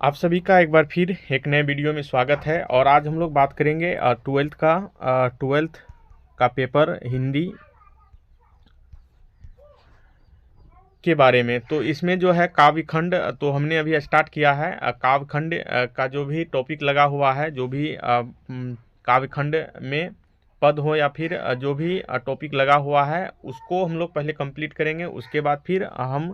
आप सभी का एक बार फिर एक नए वीडियो में स्वागत है। और आज हम लोग बात करेंगे ट्वेल्थ का पेपर हिंदी के बारे में। तो इसमें जो है काव्यखंड, तो हमने अभी स्टार्ट किया है। काव्यखंड का जो भी टॉपिक लगा हुआ है, जो भी काव्यखंड में पद हो या फिर जो भी टॉपिक लगा हुआ है उसको हम लोग पहले कंप्लीट करेंगे। उसके बाद फिर हम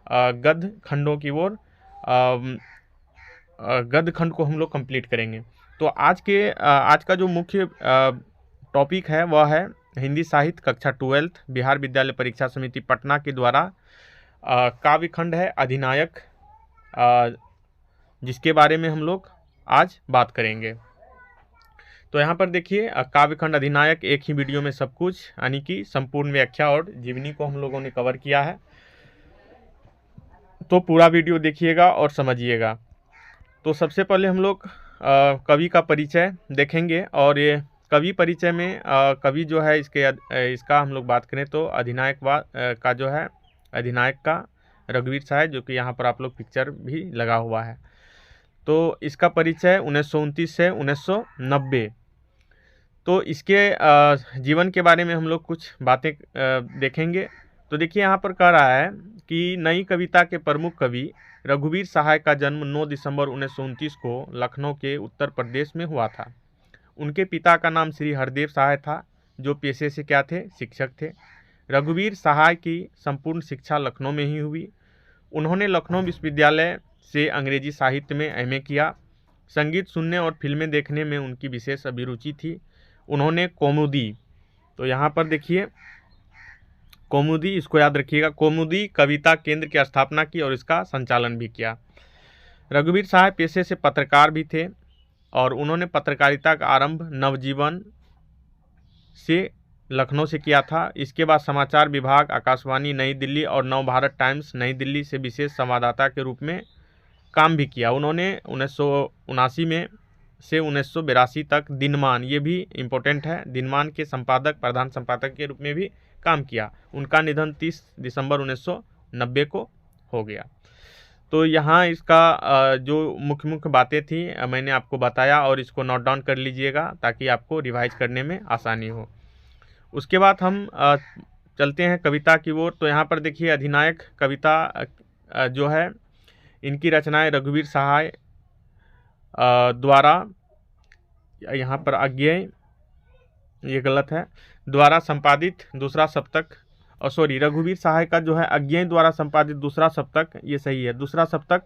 गद्य खंडों की ओर गद्य खंड को हम लोग कंप्लीट करेंगे। तो आज का जो मुख्य टॉपिक है वह है हिंदी साहित्य कक्षा 12 बिहार विद्यालय परीक्षा समिति पटना के द्वारा काव्यखंड है अधिनायक, जिसके बारे में हम लोग आज बात करेंगे। तो यहाँ पर देखिए, काव्यखंड अधिनायक एक ही वीडियो में सब कुछ यानी कि संपूर्ण व्याख्या और जीवनी को हम लोगों ने कवर किया है। तो पूरा वीडियो देखिएगा और समझिएगा। तो सबसे पहले हम लोग कवि का परिचय देखेंगे। और ये कवि परिचय में कवि जो है इसका हम लोग बात करें तो अधिनायक का जो है अधिनायक का रघुवीर साहब, जो कि यहाँ पर आप लोग पिक्चर भी लगा हुआ है। तो इसका परिचय 1929 से 1990। तो इसके जीवन के बारे में हम लोग कुछ बातें देखेंगे। तो देखिए यहाँ पर कह रहा है कि नई कविता के प्रमुख कवि रघुवीर सहाय का जन्म 9 दिसंबर 1929 को लखनऊ के उत्तर प्रदेश में हुआ था। उनके पिता का नाम श्री हरदेव सहाय था, जो पेशे से क्या थे, शिक्षक थे। रघुवीर सहाय की संपूर्ण शिक्षा लखनऊ में ही हुई। उन्होंने लखनऊ विश्वविद्यालय से अंग्रेजी साहित्य में एमए किया। संगीत सुनने और फिल्में देखने में उनकी विशेष अभिरुचि थी। उन्होंने कौमुदी, तो यहाँ पर देखिए कौमुदी, इसको याद रखिएगा, कौमुदी कविता केंद्र की स्थापना की और इसका संचालन भी किया। रघुवीर साहब पेशे से पत्रकार भी थे और उन्होंने पत्रकारिता का आरंभ नवजीवन से लखनऊ से किया था। इसके बाद समाचार विभाग, आकाशवाणी नई दिल्ली और नवभारत टाइम्स नई दिल्ली से विशेष संवाददाता के रूप में काम भी किया। उन्होंने 1979 में से 1982 तक दिनमान, ये भी इम्पोर्टेंट है, दिनमान के संपादक, प्रधान संपादक के रूप में भी काम किया। उनका निधन 30 दिसंबर 1990 को हो गया। तो यहाँ इसका जो मुख्य मुख्य बातें थी मैंने आपको बताया, और इसको नोट डाउन कर लीजिएगा ताकि आपको रिवाइज करने में आसानी हो। उसके बाद हम चलते हैं कविता की ओर। तो यहाँ पर देखिए अधिनायक कविता जो है इनकी रचनाएं रघुवीर सहाय द्वारा, यहाँ पर अज्ञेय, ये गलत है, द्वारा संपादित दूसरा सप्तक, रघुवीर सहाय का जो है अज्ञेय द्वारा संपादित दूसरा सप्तक, ये सही है, दूसरा सप्तक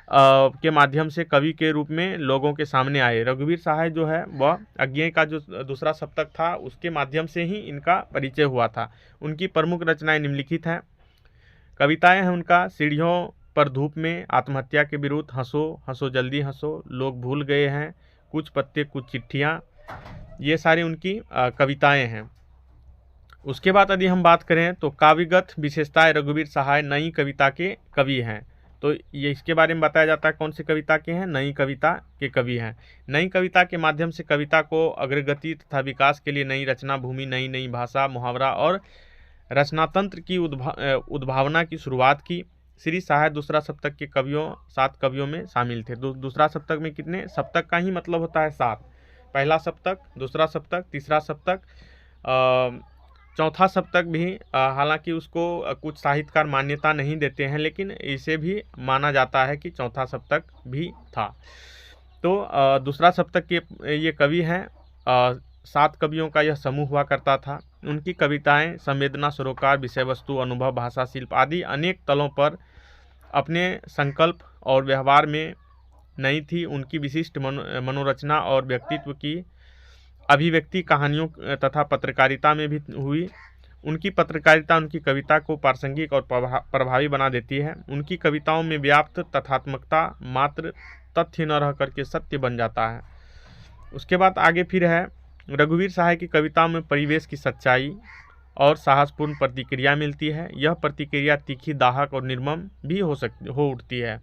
के माध्यम से कवि के रूप में लोगों के सामने आए। रघुवीर सहाय जो है वह अज्ञेय का जो दूसरा सप्तक था उसके माध्यम से ही इनका परिचय हुआ था। उनकी प्रमुख रचनाएं निम्नलिखित हैं। कविताएं हैं उनका सीढ़ियों पर धूप में, आत्महत्या के विरुद्ध, हंसो हंसो जल्दी हंसो, लोग भूल गए हैं, कुछ पत्ते कुछ चिट्ठियाँ, ये सारी उनकी कविताएं हैं। उसके बाद यदि हम बात करें तो काव्यगत विशेषताएं रघुवीर सहाय नई कविता के कवि हैं। तो ये इसके बारे में बताया जाता है कौन सी कविता के हैं, नई कविता के कवि हैं। नई कविता के माध्यम से कविता को अग्रगति तथा विकास के लिए नई रचना भूमि, नई नई भाषा, मुहावरा और रचनातंत्र की उद्भावना की शुरुआत की। श्री सहाय दूसरा सप्तक के कवियों 7 कवियों में शामिल थे। दूसरा सप्तक में कितने, सप्तक का ही मतलब होता है 7, पहला सप्तक, दूसरा सप्तक, तीसरा सप्तक, चौथा सप्तक भी हालांकि उसको कुछ साहित्यकार मान्यता नहीं देते हैं, लेकिन इसे भी माना जाता है कि चौथा सप्तक भी था। तो दूसरा सप्तक के ये कवि हैं। 7 कवियों का यह समूह हुआ करता था। उनकी कविताएं संवेदना, सरोकार, विषय वस्तु, अनुभव, भाषा, शिल्प आदि अनेक तलों पर अपने संकल्प और व्यवहार में नई थी। उनकी विशिष्ट मनोरचना और व्यक्तित्व की अभिव्यक्ति कहानियों तथा पत्रकारिता में भी हुई। उनकी पत्रकारिता उनकी कविता को प्रासंगिक और प्रभावी बना देती है। उनकी कविताओं में व्याप्त तथात्मकता मात्र तथ्य न रह करके सत्य बन जाता है। उसके बाद आगे फिर है, रघुवीर सहाय की कविताओं में परिवेश की सच्चाई और साहसपूर्ण प्रतिक्रिया मिलती है। यह प्रतिक्रिया तीखी, दाहक और निर्मम भी हो उठती है।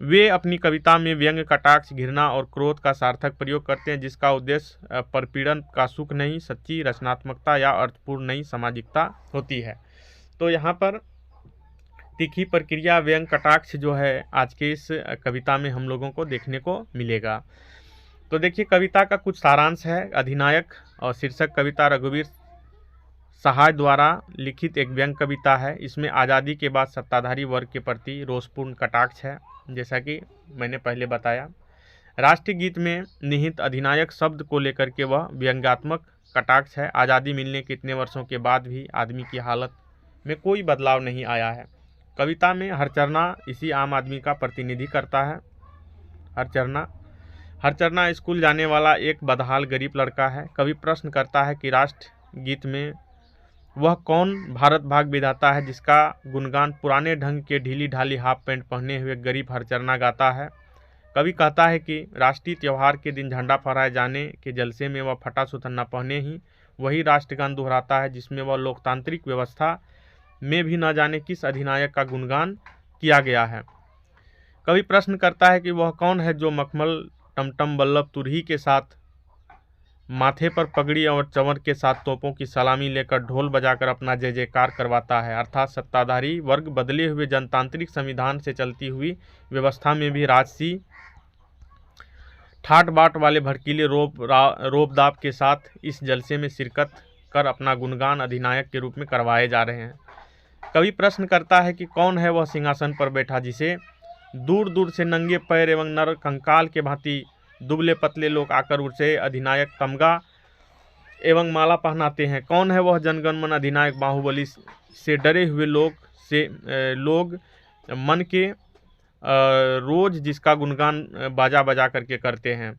वे अपनी कविता में व्यंग, कटाक्ष, घृणा और क्रोध का सार्थक प्रयोग करते हैं, जिसका उद्देश्य परपीड़न का सुख नहीं, सच्ची रचनात्मकता या अर्थपूर्ण नई सामाजिकता होती है। तो यहाँ पर तीखी प्रक्रिया, व्यंग, कटाक्ष जो है आज के इस कविता में हम लोगों को देखने को मिलेगा। तो देखिए कविता का कुछ सारांश है। अधिनायक और शीर्षक कविता रघुवीर सहाय द्वारा लिखित एक व्यंग कविता है। इसमें आज़ादी के बाद सत्ताधारी वर्ग के प्रति रोषपूर्ण कटाक्ष है, जैसा कि मैंने पहले बताया। राष्ट्रीय गीत में निहित अधिनायक शब्द को लेकर के वह व्यंग्यात्मक कटाक्ष है। आज़ादी मिलने के इतने वर्षों के बाद भी आदमी की हालत में कोई बदलाव नहीं आया है। कविता में हरचरना इसी आम आदमी का प्रतिनिधि करता है। हरचरना स्कूल जाने वाला एक बदहाल गरीब लड़का है। कवि प्रश्न करता है कि राष्ट्र गीत में वह कौन भारत भाग विधाता है जिसका गुणगान पुराने ढंग के ढीली ढाली हाफ पैंट पहने हुए गरीब हरचरना गाता है। कवि कहता है कि राष्ट्रीय त्यौहार के दिन झंडा फहराए जाने के जलसे में वह फटा सुथन्ना पहने ही वही राष्ट्रगान दोहराता है जिसमें वह लोकतांत्रिक व्यवस्था में भी न जाने किस अधिनायक का गुणगान किया गया है। कवि प्रश्न करता है कि वह कौन है जो मखमल टमटम बल्लभ तुरही के साथ माथे पर पगड़ी और चंवर के साथ तोपों की सलामी लेकर ढोल बजाकर अपना जय जयकार करवाता है। अर्थात सत्ताधारी वर्ग बदले हुए जनतांत्रिक संविधान से चलती हुई व्यवस्था में भी राजसी ठाट बाट वाले भड़कीले रोब दाब के साथ इस जलसे में शिरकत कर अपना गुणगान अधिनायक के रूप में करवाए जा रहे हैं। कवि प्रश्न करता है कि कौन है वह सिंहासन पर बैठा जिसे दूर दूर से नंगे पैर एवं नर कंकाल के भांति दुबले पतले लोग आकर उसे अधिनायक तमगा एवं माला पहनाते हैं। कौन है वह जनगण मन अधिनायक बाहुबली से डरे हुए लोग मन के रोज जिसका गुणगान बाजा बजा करके करते हैं।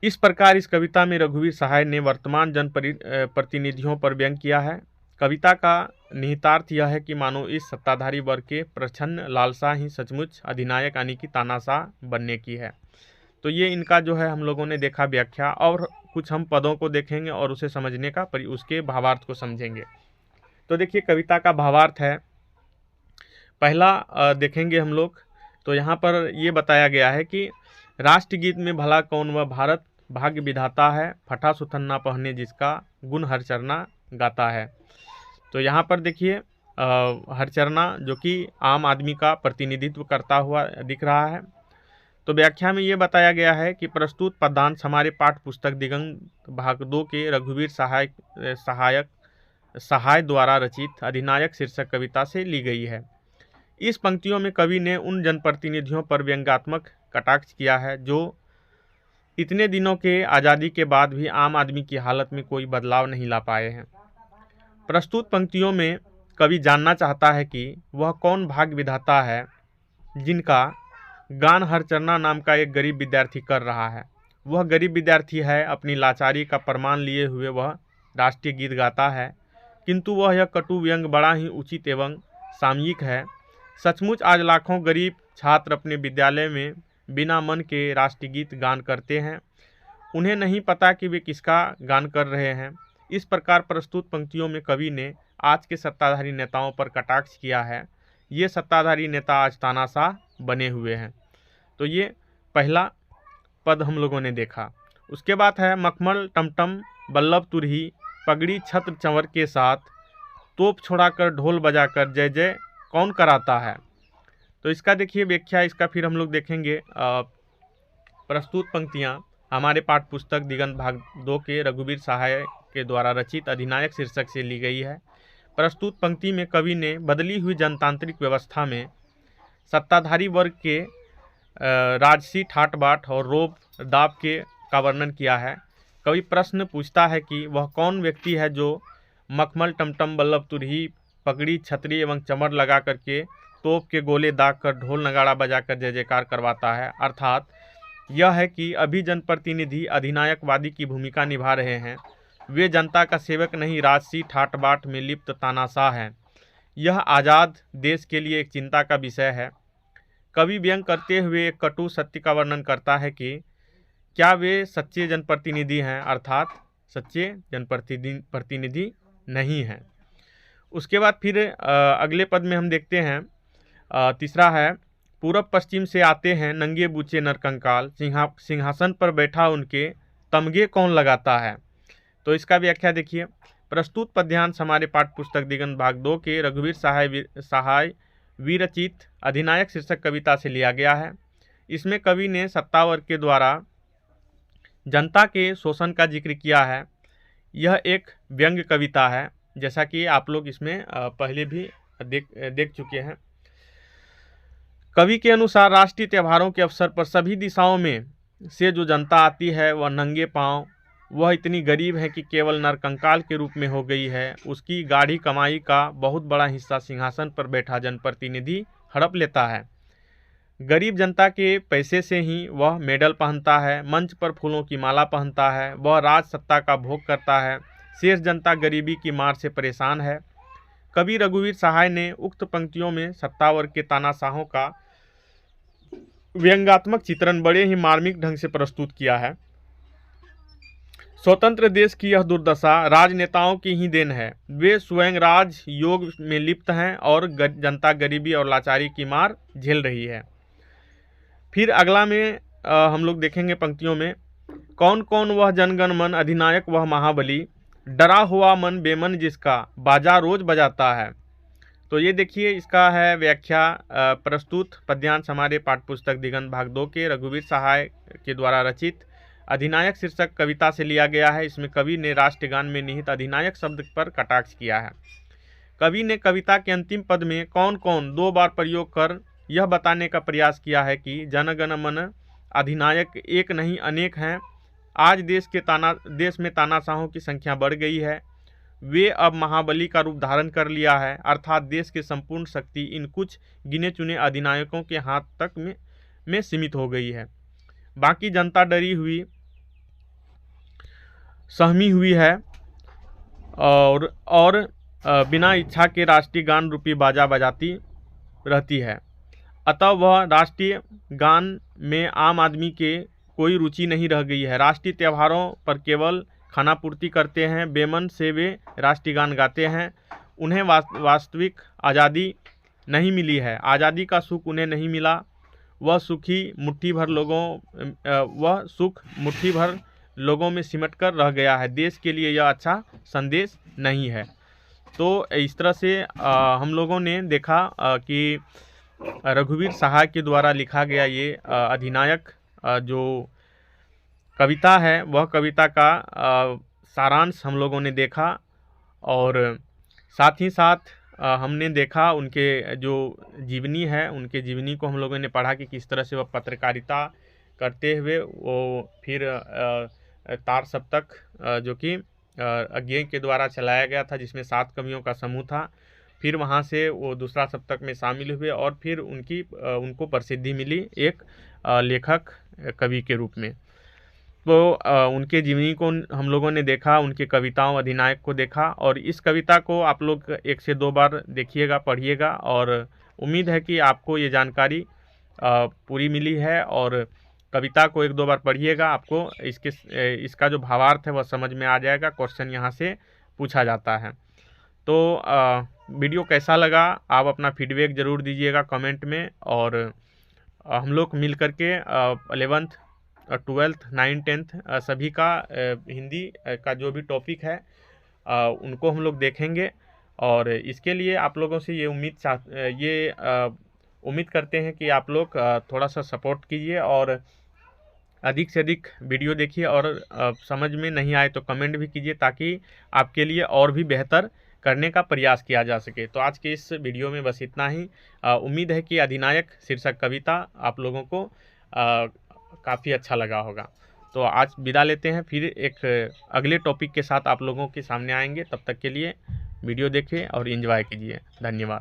इस प्रकार इस कविता में रघुवीर सहाय ने वर्तमान जन प्रतिनिधियों पर व्यंग किया है। कविता का निहितार्थ यह है कि मानो इस सत्ताधारी वर्ग के प्रच्छन्न लालसा ही सचमुच अधिनायक यानी कि तानाशाह बनने की है। तो ये इनका जो है हम लोगों ने देखा व्याख्या, और कुछ हम पदों को देखेंगे और उसे समझने का उसके भावार्थ को समझेंगे। तो देखिए कविता का भावार्थ है, पहला देखेंगे हम लोग। तो यहाँ पर ये बताया गया है कि राष्ट्रगीत में भला कौन वह भारत भाग्य विधाता है, फटा सुथन्ना पहने जिसका गुण हरचरना गाता है। तो यहाँ पर देखिए हरचरना जो कि आम आदमी का प्रतिनिधित्व करता हुआ दिख रहा है। तो व्याख्या में ये बताया गया है कि प्रस्तुत पदांश हमारे पाठ्य पुस्तक दिगंत भाग 2 के रघुवीर सहाय द्वारा रचित अधिनायक शीर्षक कविता से ली गई है। इस पंक्तियों में कवि ने उन जनप्रतिनिधियों पर व्यंग्यात्मक कटाक्ष किया है जो इतने दिनों के आज़ादी के बाद भी आम आदमी की हालत में कोई बदलाव नहीं ला पाए हैं। प्रस्तुत पंक्तियों में कवि जानना चाहता है कि वह कौन भाग्य विधाता है जिनका गान हरचरना नाम का एक गरीब विद्यार्थी कर रहा है। वह गरीब विद्यार्थी है, अपनी लाचारी का प्रमाण लिए हुए वह राष्ट्रीय गीत गाता है, किंतु वह यह कटु व्यंग बड़ा ही उचित एवं सामयिक है। सचमुच आज लाखों गरीब छात्र अपने विद्यालय में बिना मन के राष्ट्रीय गीत गान करते हैं, उन्हें नहीं पता कि वे किसका गान कर रहे हैं। इस प्रकार प्रस्तुत पंक्तियों में कवि ने आज के सत्ताधारी नेताओं पर कटाक्ष किया है। ये सत्ताधारी नेता आज तानाशाह बने हुए हैं। तो ये पहला पद हम लोगों ने देखा। उसके बाद है मखमल टमटम बल्लभ तुरही पगड़ी छत्र चंवर के साथ तोप छोड़ाकर ढोल बजाकर जय जय कौन कराता है। तो इसका देखिए व्याख्या, इसका फिर हम लोग देखेंगे। प्रस्तुत पंक्तियाँ हमारे पाठ्य पुस्तक दिगंत भाग 2 के रघुवीर सहाय के द्वारा रचित अधिनायक शीर्षक से ली गई है। प्रस्तुत पंक्ति में कवि ने बदली हुई जनतांत्रिक व्यवस्था में सत्ताधारी वर्ग के राजसी ठाट बाट और रोब दाब का वर्णन किया है। कवि प्रश्न पूछता है कि वह कौन व्यक्ति है जो मखमल टमटम बल्लभ तुरही पगड़ी छतरी एवं चमर लगा करके तोप के गोले दाग कर ढोल नगाड़ा बजाकर जय जयकार करवाता है। अर्थात यह है कि अभी जनप्रतिनिधि अधिनायकवादी की भूमिका निभा रहे हैं। वे जनता का सेवक नहीं, राजसी ठाट बाट में लिप्त तानाशाह हैं। यह आज़ाद देश के लिए एक चिंता का विषय है। कवि व्यंग करते हुए एक कटु सत्य का वर्णन करता है कि क्या वे सच्चे जनप्रतिनिधि हैं, अर्थात सच्चे जनप्रतिनिधि नहीं हैं। उसके बाद फिर अगले पद में हम देखते हैं, तीसरा है पूरब पश्चिम से आते हैं नंगे बूचे नरकंकाल, सिंहासन पर बैठा उनके तमगे कौन लगाता है। तो इसका व्याख्या देखिए, प्रस्तुत पद्यांश हमारे पाठ्य पुस्तक दिगंत भाग 2 के रघुवीर सहाय विरचित अधिनायक शीर्षक कविता से लिया गया है। इसमें कवि ने सत्ता वर्ग के द्वारा जनता के शोषण का जिक्र किया है। यह एक व्यंग्य कविता है, जैसा कि आप लोग इसमें पहले भी देख चुके हैं। कवि के अनुसार राष्ट्रीय त्योहारों के अवसर पर सभी दिशाओं में से जो जनता आती है वह नंगे पांव, वह इतनी गरीब है कि केवल नरकंकाल के रूप में हो गई है। उसकी गाढ़ी कमाई का बहुत बड़ा हिस्सा सिंहासन पर बैठा जनप्रतिनिधि हड़प लेता है। गरीब जनता के पैसे से ही वह मेडल पहनता है, मंच पर फूलों की माला पहनता है, वह राज सत्ता का भोग करता है। शेष जनता गरीबी की मार से परेशान है। कवि रघुवीर सहाय ने उक्त पंक्तियों में सत्ता वर्ग के तानाशाहों का व्यंग्यात्मक चित्रण बड़े ही मार्मिक ढंग से प्रस्तुत किया है। स्वतंत्र देश की यह दुर्दशा राजनेताओं की ही देन है। वे स्वयं राज योग में लिप्त हैं और जनता गरीबी और लाचारी की मार झेल रही है। फिर अगला में हम लोग देखेंगे पंक्तियों में, कौन कौन वह जनगण मन अधिनायक वह महाबली, डरा हुआ मन बेमन जिसका बाजा रोज बजाता है। तो ये देखिए, इसका है व्याख्या। प्रस्तुत पद्यांश हमारे पाठ्य पुस्तक दिगंत भाग 2 के रघुवीर सहाय के द्वारा रचित अधिनायक शीर्षक कविता से लिया गया है। इसमें कवि ने राष्ट्रगान में निहित अधिनायक शब्द पर कटाक्ष किया है। कवि ने कविता के अंतिम पद में कौन कौन 2 बार प्रयोग कर यह बताने का प्रयास किया है कि जनगण मन अधिनायक एक नहीं अनेक हैं। आज देश में तानाशाहों की संख्या बढ़ गई है। वे अब महाबली का रूप धारण कर लिया है, अर्थात देश की संपूर्ण शक्ति इन कुछ गिने चुने अधिनायकों के हाथ तक में सीमित हो गई है। बाकी जनता डरी हुई सहमी हुई है और बिना इच्छा के राष्ट्रीय गान रूपी बाजा बजाती रहती है। अतः वह राष्ट्रीय गान में आम आदमी के कोई रुचि नहीं रह गई है। राष्ट्रीय त्योहारों पर केवल खानापूर्ति करते हैं, बेमन से वे राष्ट्रीय गान गाते हैं। उन्हें वास्तविक आज़ादी नहीं मिली है, आज़ादी का सुख उन्हें नहीं मिला। वह सुख मुट्ठी भर लोगों में सिमट कर रह गया है। देश के लिए यह अच्छा संदेश नहीं है। तो इस तरह से हम लोगों ने देखा कि रघुवीर सहाय के द्वारा लिखा गया ये अधिनायक जो कविता है, वह कविता का सारांश हम लोगों ने देखा। और साथ ही साथ हमने देखा उनके जो जीवनी है, उनके जीवनी को हम लोगों ने पढ़ा कि किस तरह से वह पत्रकारिता करते हुए वो फिर तार सप्तक जो कि अज्ञेय के द्वारा चलाया गया था, जिसमें 7 कवियों का समूह था, फिर वहाँ से वो दूसरा सप्तक में शामिल हुए और फिर उनको प्रसिद्धि मिली एक लेखक कवि के रूप में। तो उनके जीवनी को हम लोगों ने देखा, उनके कविताओं अधिनायक को देखा। और इस कविता को आप लोग 1 से 2 बार देखिएगा, पढ़िएगा, और उम्मीद है कि आपको ये जानकारी पूरी मिली है। और कविता को 1-2 बार पढ़िएगा, आपको इसका जो भावार्थ है वह समझ में आ जाएगा। क्वेश्चन यहाँ से पूछा जाता है। तो वीडियो कैसा लगा आप अपना फीडबैक ज़रूर दीजिएगा कमेंट में। और हम लोग मिल करके 11th 12th 9th 10th सभी का हिंदी का जो भी टॉपिक है उनको हम लोग देखेंगे। और इसके लिए आप लोगों से ये उम्मीद करते हैं कि आप लोग थोड़ा सा सपोर्ट कीजिए और अधिक से अधिक वीडियो देखिए। और समझ में नहीं आए तो कमेंट भी कीजिए, ताकि आपके लिए और भी बेहतर करने का प्रयास किया जा सके। तो आज के इस वीडियो में बस इतना ही। उम्मीद है कि अधिनायक शीर्षक कविता आप लोगों को काफ़ी अच्छा लगा होगा। तो आज विदा लेते हैं, फिर एक अगले टॉपिक के साथ आप लोगों के सामने आएंगे। तब तक के लिए वीडियो देखें और एंजॉय कीजिए। धन्यवाद।